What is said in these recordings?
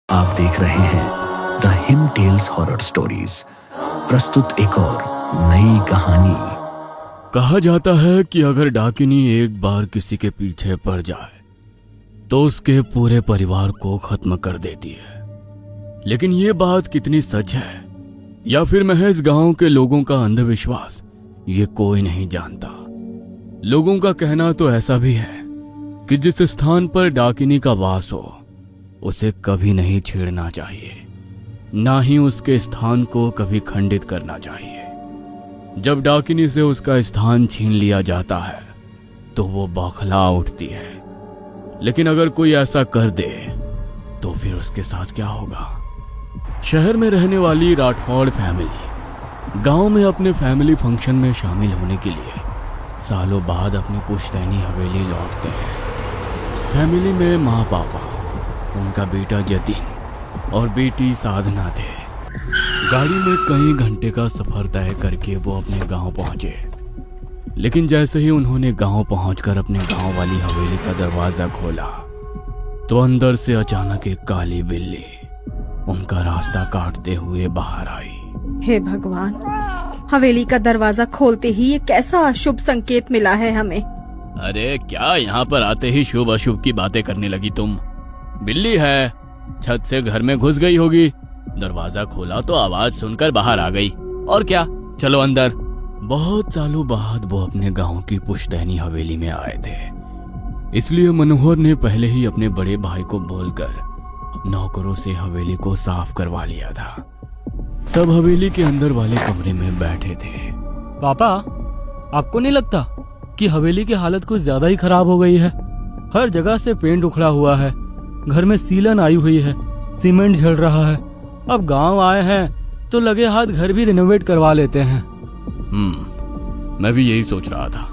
आप देख रहे हैं the him tales horror stories. प्रस्तुत एक और नई कहानी। कहा जाता है कि अगर डाकिनी एक बार किसी के पीछे पड़ जाए तो उसके पूरे परिवार को खत्म कर देती है। लेकिन ये बात कितनी सच है या फिर महज गांव के लोगों का अंधविश्वास, ये कोई नहीं जानता। लोगों का कहना तो ऐसा भी है कि जिस स्थान पर डाकिनी का वास हो उसे कभी नहीं छेड़ना चाहिए, ना ही उसके स्थान को कभी खंडित करना चाहिए। जब डाकिनी से उसका स्थान छीन लिया जाता है तो वो बौखला उठती है, लेकिन अगर कोई ऐसा कर दे तो फिर उसके साथ क्या होगा। शहर में रहने वाली राठौड़ फैमिली गांव में अपने फैमिली फंक्शन में शामिल होने के लिए सालों बाद अपनी पुश्तैनी हवेली लौटते हैं। फैमिली में माँ पापा, उनका बेटा जतिन और बेटी साधना थे। गाड़ी में कई घंटे का सफर तय करके वो अपने गांव पहुंचे, लेकिन जैसे ही उन्होंने गांव पहुंचकर अपने गांव वाली हवेली का दरवाजा खोला तो अंदर से अचानक एक काली बिल्ली उनका रास्ता काटते हुए बाहर आई। हे भगवान, हवेली का दरवाजा खोलते ही ये कैसा अशुभ संकेत मिला है हमें। अरे क्या यहाँ पर आते ही शुभ अशुभ की बातें करने लगी तुम? बिल्ली है, छत से घर में घुस गई होगी। दरवाजा खोला तो आवाज सुनकर बाहर आ गई, और क्या, चलो अंदर। बहुत सालों बाद वो अपने गांव की पुश्तैनी हवेली में आए थे, इसलिए मनोहर ने पहले ही अपने बड़े भाई को बोलकर नौकरों से हवेली को साफ करवा लिया था। सब हवेली के अंदर वाले कमरे में बैठे थे। पापा, आपको नहीं लगता कि हवेली की हालत कुछ ज्यादा ही खराब हो गई है? हर जगह से पेंट उखड़ा हुआ है, घर में सीलन आई हुई है, सीमेंट झड़ रहा है। अब गांव आए हैं तो लगे हाथ घर भी रिनोवेट करवा लेते हैं। मैं भी यही सोच रहा था।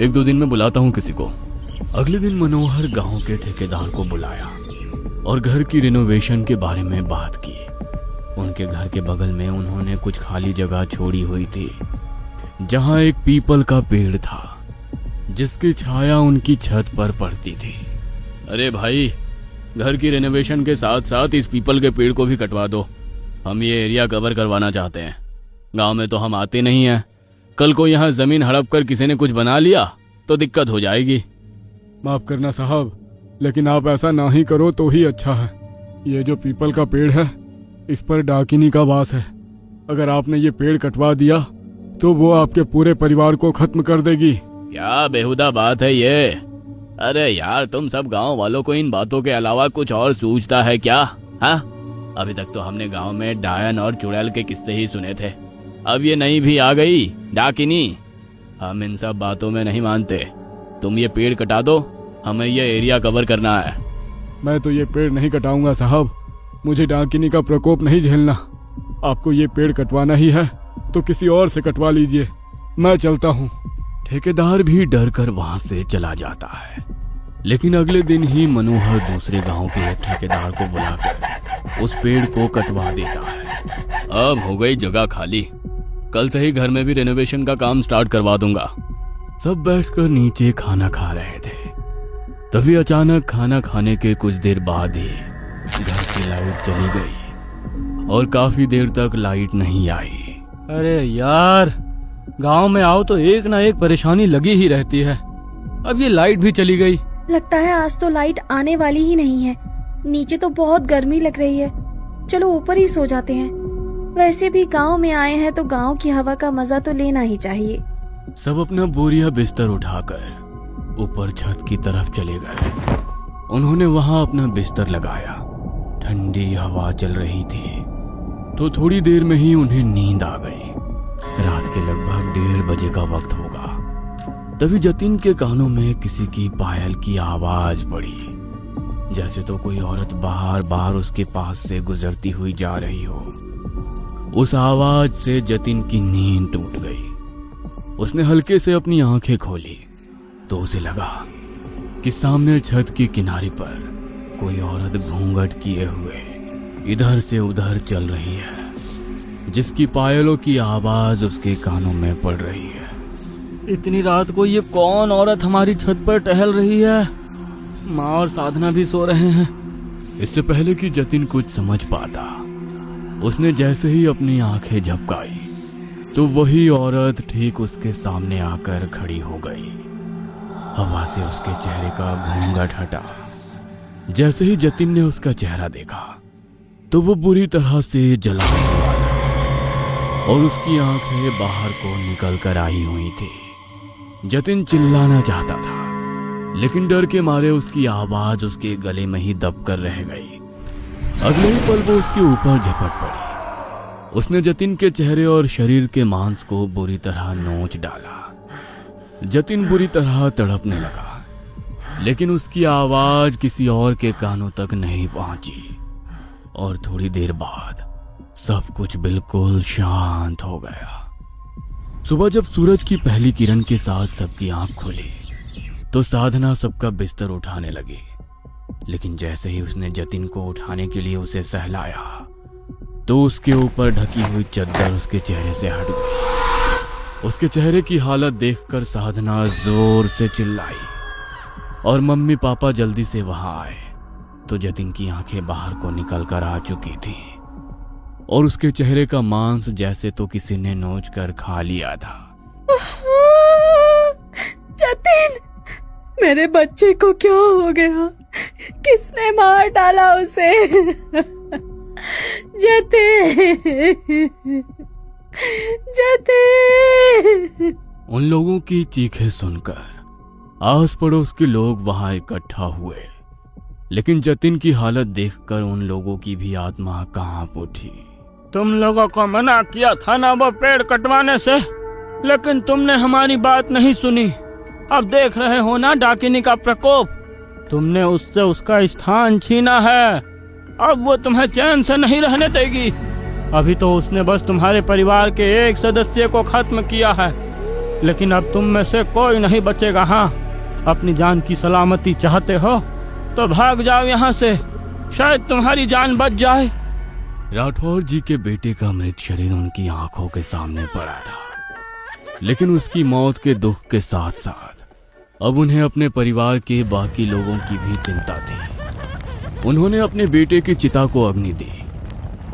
एक दो दिन में बुलाता हूँ किसी को। अगले दिन मनोहर गांव के ठेकेदार को बुलाया और घर की रिनोवेशन के बारे में बात की। उनके घर के बगल में उन्होंने कुछ खाली जगह छोड़ी हुई थी, जहां एक पीपल का पेड़ था जिसकी छाया उनकी छत पर पड़ती थी। अरे भाई, घर की रिनोवेशन के साथ साथ इस पीपल के पेड़ को भी कटवा दो। हम ये एरिया कवर करवाना चाहते हैं। गांव में तो हम आते नहीं हैं। कल को यहाँ जमीन हड़प कर किसी ने कुछ बना लिया तो दिक्कत हो जाएगी। माफ करना साहब, लेकिन आप ऐसा ना ही करो तो ही अच्छा है। ये जो पीपल का पेड़ है, इस पर डाकिनी का वास है। अगर आपने ये पेड़ कटवा दिया तो वो आपके पूरे परिवार को खत्म कर देगी। क्या बेहुदा बात है ये? अरे यार, तुम सब गांव वालों को इन बातों के अलावा कुछ और सूझता है क्या? हाँ, अभी तक तो हमने गांव में डायन और चुड़ैल के किस्से ही सुने थे। अब ये नई भी आ गई, डाकिनी। हम इन सब बातों में नहीं मानते। तुम ये पेड़ कटा दो, हमें ये एरिया कवर करना है। मैं तो ये पेड़ नहीं कटाऊंगा साहब, मुझे डाकिनी का प्रकोप नहीं झेलना। आपको ये पेड़ कटवाना ही है तो किसी और से कटवा लीजिए, मैं चलता हूँ। ठेकेदार भी डर कर वहां से चला जाता है। लेकिन अगले दिन ही मनोहर दूसरे गांव के एक ठेकेदार को बुलाकर उस पेड़ को कटवा देता है। अब हो गई जगह खाली, कल से ही घर में भी रेनोवेशन का काम स्टार्ट करवा दूंगा। सब बैठकर नीचे खाना खा रहे थे, तभी अचानक खाना खाने के कुछ देर बाद ही घर की लाइट चली गई और काफी देर तक लाइट नहीं आई। अरे यार, गांव में आओ तो एक ना एक परेशानी लगी ही रहती है। अब ये लाइट भी चली गई। लगता है आज तो लाइट आने वाली ही नहीं है। नीचे तो बहुत गर्मी लग रही है, चलो ऊपर ही सो जाते हैं। वैसे भी गांव में आए हैं तो गांव की हवा का मजा तो लेना ही चाहिए। सब अपना बोरिया बिस्तर उठाकर ऊपर छत की तरफ चले गए। उन्होंने वहां अपना बिस्तर लगाया। ठंडी हवा चल रही थी तो थोड़ी देर में ही उन्हें नींद आ गई। रात के लगभग 1:30 बजे का वक्त होगा। तभी जतिन के कानों में किसी की पायल की आवाज पड़ी, जैसे तो कोई औरत बार बार उसके पास से गुजरती हुई जा रही हो। उस आवाज से जतिन की नींद टूट गई। उसने हल्के से अपनी आंखें खोली तो उसे लगा कि सामने छत की किनारे पर कोई औरत घूंघट किए हुए इधर से उधर चल रही है, जिसकी पायलों की आवाज उसके कानों में पड़ रही है। इतनी रात को ये कौन औरत हमारी छत पर टहल रही है? माँ और साधना भी सो रहे हैं। इससे पहले कि जतिन कुछ समझ पाता, उसने जैसे ही अपनी आंखें झपकाई तो वही औरत ठीक उसके सामने आकर खड़ी हो गई। हवा से उसके चेहरे का घूंघट हटा। जैसे ही जतिन ने उसका चेहरा देखा तो वो बुरी तरह से जला हुआ था और उसकी आंखें बाहर को निकल कर आई हुई थी। जतिन चिल्लाना चाहता था, लेकिन डर के मारे उसकी आवाज उसके गले में ही दब कर रह गई। अगले ही पल वो उसके ऊपर झपट पड़ी। उसने जतिन के चेहरे और शरीर के मांस को बुरी तरह नोच डाला। जतिन बुरी तरह तड़पने लगा, लेकिन उसकी आवाज किसी और के कानों तक नहीं पहुंची और थोड़ी देर बाद सब कुछ बिल्कुल शांत हो गया। सुबह जब सूरज की पहली किरण के साथ सबकी आंख खुली तो साधना सबका बिस्तर उठाने लगी, लेकिन जैसे ही उसने जतिन को उठाने के लिए उसे सहलाया तो उसके ऊपर ढकी हुई चादर उसके चेहरे से हट गई। उसके चेहरे की हालत देखकर साधना जोर से चिल्लाई और मम्मी पापा जल्दी से वहां आए तो जतिन की आंखें बाहर को निकल कर आ चुकी थी और उसके चेहरे का मांस जैसे तो किसी ने नोच कर खा लिया था। जतिन, मेरे बच्चे को क्या हो गया? किसने मार डाला उसे? जतिन, जतिन। उन लोगों की चीखें सुनकर आस पड़ोस के लोग वहां इकट्ठा हुए, लेकिन जतिन की हालत देखकर उन लोगों की भी आत्मा कांप उठी। तुम लोगों को मना किया था ना वो पेड़ कटवाने से, लेकिन तुमने हमारी बात नहीं सुनी। अब देख रहे हो ना डाकिनी का प्रकोप। तुमने उससे उसका स्थान छीना है। अब वो तुम्हें चैन से नहीं रहने देगी। अभी तो उसने बस तुम्हारे परिवार के एक सदस्य को खत्म किया है, लेकिन अब तुम में से कोई नहीं बचेगा। हाँ, अपनी जान की सलामती चाहते हो तो भाग जाओ यहाँ से, शायद तुम्हारी जान बच जाए। राठौर जी के बेटे का मृत शरीर उनकी आंखों के सामने पड़ा था, लेकिन उसकी मौत के दुख के साथ साथ अब उन्हें अपने परिवार के बाकी लोगों की भी चिंता थी। उन्होंने अपने बेटे की चिता को अग्नि दी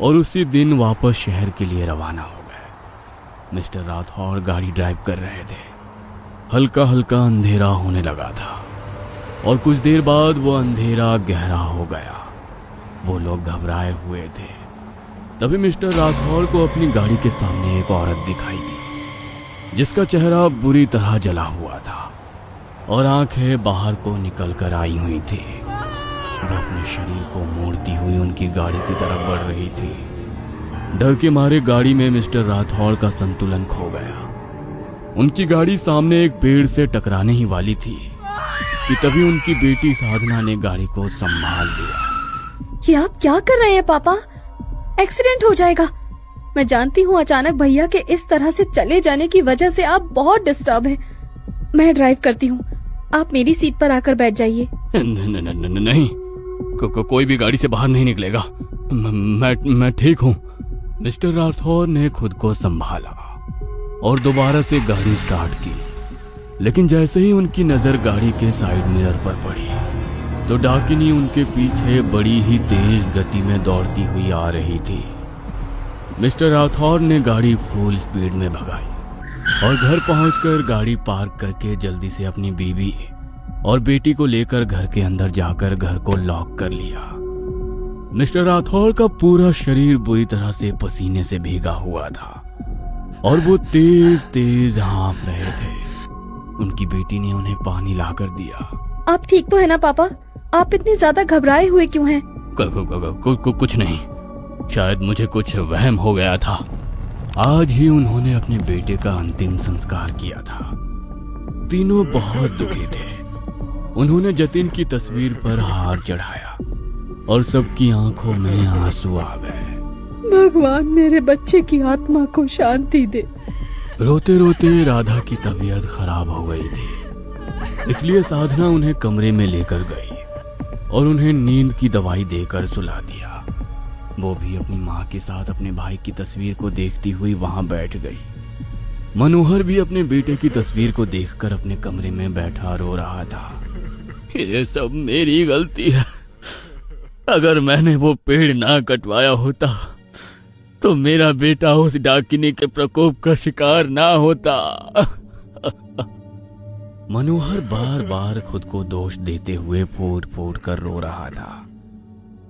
और उसी दिन वापस शहर के लिए रवाना हो गए। मिस्टर राठौर गाड़ी ड्राइव कर रहे थे। हल्का हल्का अंधेरा होने लगा था और कुछ देर बाद वो अंधेरा गहरा हो गया। वो लोग घबराए हुए थे। तभी मिस्टर राठौर को अपनी गाड़ी के सामने एक औरत दिखाई दी, जिसका चेहरा बुरी तरह जला हुआ था और आंखें बाहर को निकल कर आई हुई थी। वो अपने शरीर को मोड़ती हुई उनकी गाड़ी की तरफ बढ़ रही थी। डर के मारे गाड़ी में मिस्टर राठौर का संतुलन खो गया। उनकी गाड़ी सामने एक पेड़ से टकराने ही वाली थी कि तभी उनकी बेटी साधना ने गाड़ी को संभाल लिया। ये आप क्या कर रहे हैं पापा? एक्सीडेंट हो जाएगा। मैं जानती हूँ अचानक भैया के इस तरह से चले जाने की वजह से आप बहुत डिस्टर्ब हैं। मैं ड्राइव करती हूँ, आप मेरी सीट पर आकर बैठ जाइए। नहीं, कोई भी गाड़ी से बाहर नहीं निकलेगा। मैं ठीक हूँ। मिस्टर राठौर ने खुद को संभाला और दोबारा से गाड़ी स्टार्ट की, लेकिन जैसे ही उनकी नजर गाड़ी के साइड मिरर पर पड़ी तो डाकिनी उनके पीछे बड़ी ही तेज गति में दौड़ती हुई आ रही थी। मिस्टर राठौर ने गाड़ी फुल स्पीड में भगाई और घर पहुंचकर गाड़ी पार्क करके जल्दी से अपनी बीवी और बेटी को लेकर घर के अंदर जाकर घर को लॉक कर लिया। मिस्टर राठौर का पूरा शरीर बुरी तरह से पसीने से भीगा हुआ था और वो तेज तेज हाँफ रहे थे। उनकी बेटी ने उन्हें पानी लाकर दिया। आप ठीक तो है ना पापा? आप इतने ज्यादा घबराए हुए क्यों हैं? कुछ नहीं, शायद मुझे कुछ वहम हो गया था। आज ही उन्होंने अपने बेटे का अंतिम संस्कार किया था। तीनों बहुत दुखी थे। उन्होंने जतिन की तस्वीर पर हार चढ़ाया और सबकी आंखों में आंसू आ गए। भगवान मेरे बच्चे की आत्मा को शांति दे। रोते रोते राधा की तबीयत खराब हो गई थी, इसलिए साधना उन्हें कमरे में लेकर गई और उन्हें नींद की दवाई देकर सुला दिया। वो भी अपनी माँ के साथ अपने भाई की तस्वीर को देखती हुई वहां बैठ गई। मनोहर भी अपने बेटे की तस्वीर को देखकर अपने कमरे में बैठा रो रहा था। ये सब मेरी गलती है। अगर मैंने वो पेड़ ना कटवाया होता तो मेरा बेटा उस डाकिनी के प्रकोप का शिकार ना होता। मनोहर बार बार खुद को दोष देते हुए फूट फूट कर रो रहा था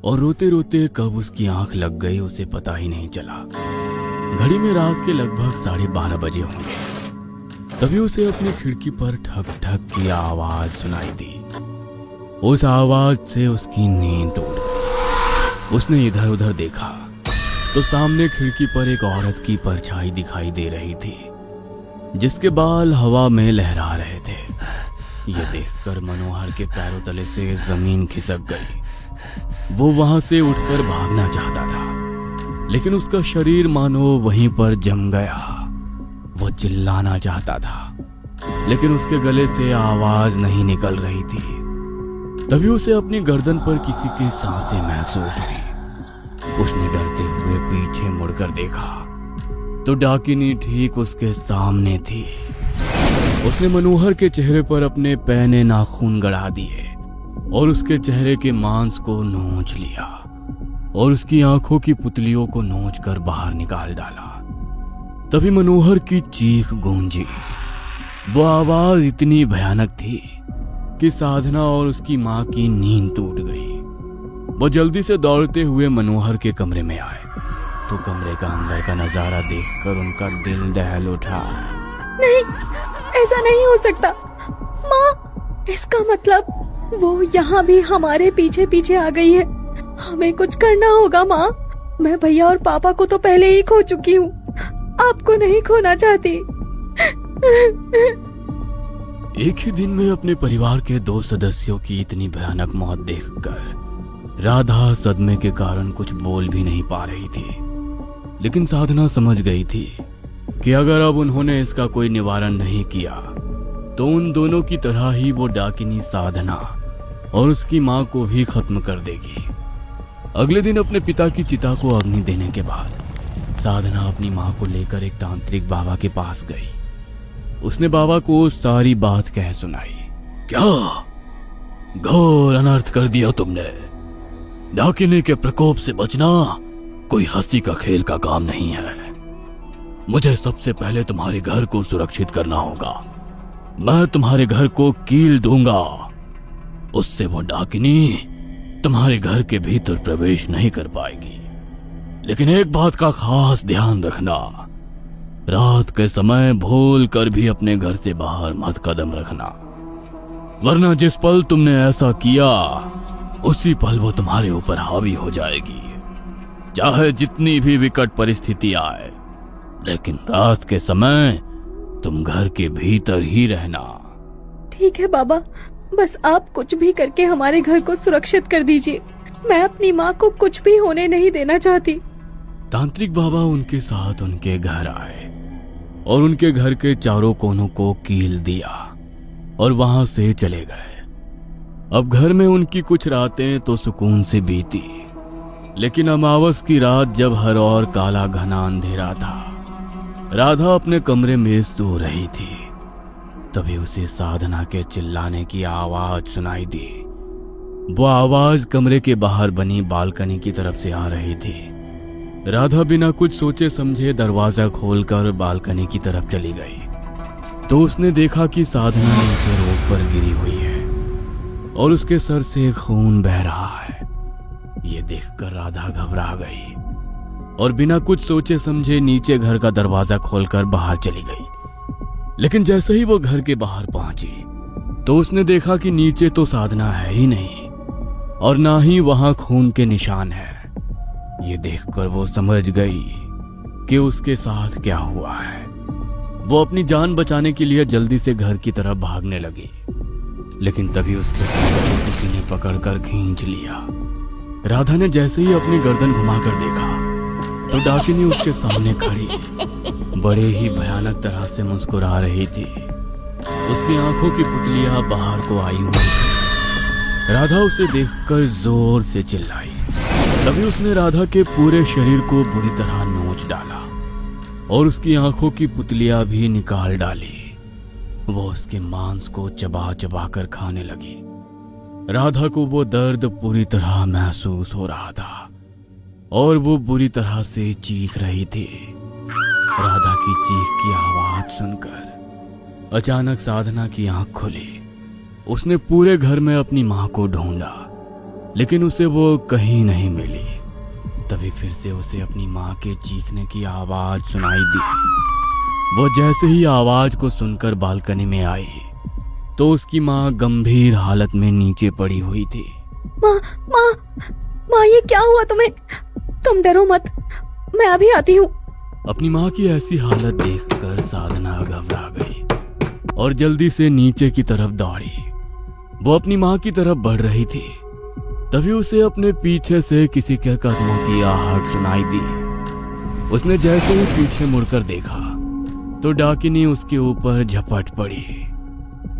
और रोते रोते कब उसकी आंख लग गई उसे पता ही नहीं चला। घड़ी में रात के लगभग 12:30 बजे होंगे। तभी उसे अपनी खिड़की पर ठक ठक की आवाज सुनाई दी। उस आवाज से उसकी नींद टूट गई। उसने इधर उधर देखा तो सामने खिड़की पर एक औरत की परछाई दिखाई दे रही थी जिसके बाल हवा में लहरा रहे थे। यह देखकर मनोहर के पैरों तले से जमीन खिसक गई। वो वहां से उठकर भागना चाहता था लेकिन उसका शरीर मानो वहीं पर जम गया। वो चिल्लाना चाहता था लेकिन उसके गले से आवाज नहीं निकल रही थी। तभी उसे अपनी गर्दन पर किसी की सांसें महसूस हुई। उसने डरते हुए पीछे मुड़कर देखा तो डाकिनी ठीक उसके सामने थी। उसने मनोहर के चेहरे पर अपने पैने नाखून गड़ा दिए और उसके चेहरे के मांस को नोच लिया और उसकी आंखों की पुतलियों को नोच कर बाहर निकाल डाला। तभी मनोहर की चीख गूंजी। वो आवाज इतनी भयानक थी कि साधना और उसकी मां की नींद टूट गई। वो जल्दी से दौड़ते हुए मनोहर के कमरे में आए तो कमरे का अंदर का नजारा देखकर उनका दिल दहल उठा। नहीं, ऐसा नहीं हो सकता। माँ, इसका मतलब वो यहाँ भी हमारे पीछे पीछे आ गई है। हमें कुछ करना होगा माँ। मैं भैया और पापा को तो पहले ही खो चुकी हूँ, आपको नहीं खोना चाहती। एक ही दिन में अपने परिवार के 2 सदस्यों की इतनी भयानक मौत देखकर राधा सदमे के कारण कुछ बोल भी नहीं पा रही थी। लेकिन साधना समझ गई थी कि अगर अब उन्होंने इसका कोई निवारण नहीं किया तो उन दोनों की तरह ही वो डाकिनी साधना और उसकी मां को भी खत्म कर देगी। अगले दिन अपने पिता की चिता को अग्नि देने के बाद साधना अपनी मां को लेकर एक तांत्रिक बाबा के पास गई। उसने बाबा को सारी बात कह सुनाई। क्या घोर अनर्थ कर दिया तुमने। डाकिनी के प्रकोप से बचना कोई हंसी का खेल का काम नहीं है। मुझे सबसे पहले तुम्हारे घर को सुरक्षित करना होगा। मैं तुम्हारे घर को कील दूंगा, उससे वो डाकिनी तुम्हारे घर के भीतर प्रवेश नहीं कर पाएगी। लेकिन एक बात का खास ध्यान रखना, रात के समय भूल कर भी अपने घर से बाहर मत कदम रखना, वरना जिस पल तुमने ऐसा किया उसी पल वो तुम्हारे ऊपर हावी हो जाएगी, चाहे जितनी भी विकट परिस्थिति आए। लेकिन रात के समय तुम घर के भीतर ही रहना। ठीक है बाबा, बस आप कुछ भी करके हमारे घर को सुरक्षित कर दीजिए। मैं अपनी माँ को कुछ भी होने नहीं देना चाहती। तांत्रिक बाबा उनके साथ उनके घर आए और उनके घर के चारों कोनों को कील दिया और वहां से चले गए। अब घर में उनकी कुछ रातें तो सुकून से बीती, लेकिन अमावस की रात जब हर ओर काला घना अंधेरा था, राधा अपने कमरे में सो रही थी। तभी उसे साधना के चिल्लाने की आवाज सुनाई दी। वो आवाज कमरे के बाहर बनी बालकनी की तरफ से आ रही थी। राधा बिना कुछ सोचे समझे दरवाजा खोलकर बालकनी की तरफ चली गई तो उसने देखा कि साधना नीचे रोड पर गिरी हुई है और उसके सर से खून बह रहा है। ये देखकर राधा घबरा गई और बिना कुछ सोचे समझे नीचे घर का दरवाजा खोलकर बाहर चली गई। लेकिन जैसे ही वो घर के बाहर पहुंची तो उसने देखा कि नीचे तो साधना है ही नहीं और ना ही वहां खून के निशान है। ये देखकर वो समझ गई कि उसके साथ क्या हुआ है। वो अपनी जान बचाने के लिए जल्दी से घर की तरफ भागने लगी, लेकिन तभी उसके गर्दन को किसी ने पकड़कर खींच लिया। राधा ने जैसे ही अपनी गर्दन घुमाकर देखा तो डाकिनी उसके सामने खड़ी बड़े ही भयानक तरह से मुस्कुरा रही थी। उसकी आंखों की पुतलियां बाहर को आई हुई थी। राधा उसे देखकर जोर से चिल्लाई। तभी उसने राधा के पूरे शरीर को बुरी तरह नोच डाला और उसकी आंखों की पुतलियां भी निकाल डाली। वो उसके मांस को चबा चबा कर खाने लगी। राधा को वो दर्द पूरी तरह महसूस हो रहा था और वो बुरी तरह से चीख रही थी। राधा की चीख की आवाज सुनकर अचानक साधना की आंख खुली। उसने पूरे घर में अपनी मां को ढूंढा, लेकिन उसे वो कहीं नहीं मिली। तभी फिर से उसे अपनी मां के चीखने की आवाज सुनाई दी। वो जैसे ही आवाज को सुनकर बालकनी में आई तो उसकी मां गंभीर हालत में नीचे पड़ी हुई थी। माँ माँ माँ, ये क्या हुआ तुम्हें? तुम डरो मत, मैं अभी आती हूँ। अपनी मां की ऐसी हालत देखकर साधना घबरा गई और जल्दी से नीचे की तरफ दौड़ी। वो अपनी मां की तरफ बढ़ रही थी, तभी उसे अपने पीछे से किसी के कदमों की आहट सुनाई दी। उसने जैसे ही पीछे मुड़कर देखा तो डाकिनी उसके ऊपर झपट पड़ी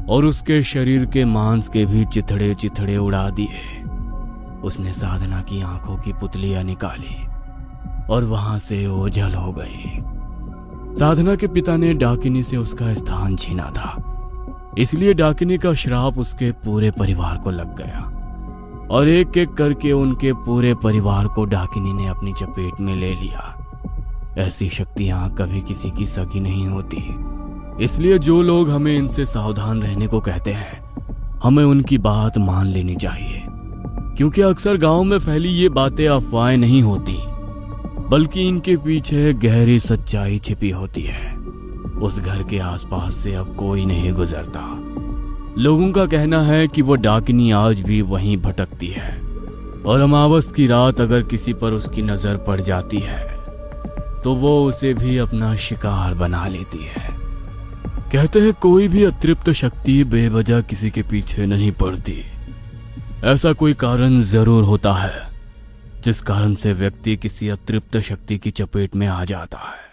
और उसके शरीर के मांस के भी चिथड़े चिथड़े उड़ा दिए। उसने साधना की आंखों की पुतलियां निकाली और वहां से ओझल हो गई। साधना के पिता ने डाकिनी से उसका स्थान छीना था, इसलिए डाकिनी का श्राप उसके पूरे परिवार को लग गया और एक एक करके उनके पूरे परिवार को डाकिनी ने अपनी चपेट में ले लिया। ऐसी शक्तियां कभी किसी की सगी नहीं होती, इसलिए जो लोग हमें इनसे सावधान रहने को कहते हैं, हमें उनकी बात मान लेनी चाहिए, क्योंकि अक्सर गांव में फैली ये बातें अफवाहें नहीं होती, बल्कि इनके पीछे गहरी सच्चाई छिपी होती है। उस घर के आसपास से अब कोई नहीं गुजरता। लोगों का कहना है कि वो डाकिनी आज भी वहीं भटकती है और अमावस की रात अगर किसी पर उसकी नजर पड़ जाती है तो वो उसे भी अपना शिकार बना लेती है। कहते हैं कोई भी अतृप्त शक्ति बेवजह किसी के पीछे नहीं पड़ती। ऐसा कोई कारण जरूर होता है जिस कारण से व्यक्ति किसी अतृप्त शक्ति की चपेट में आ जाता है।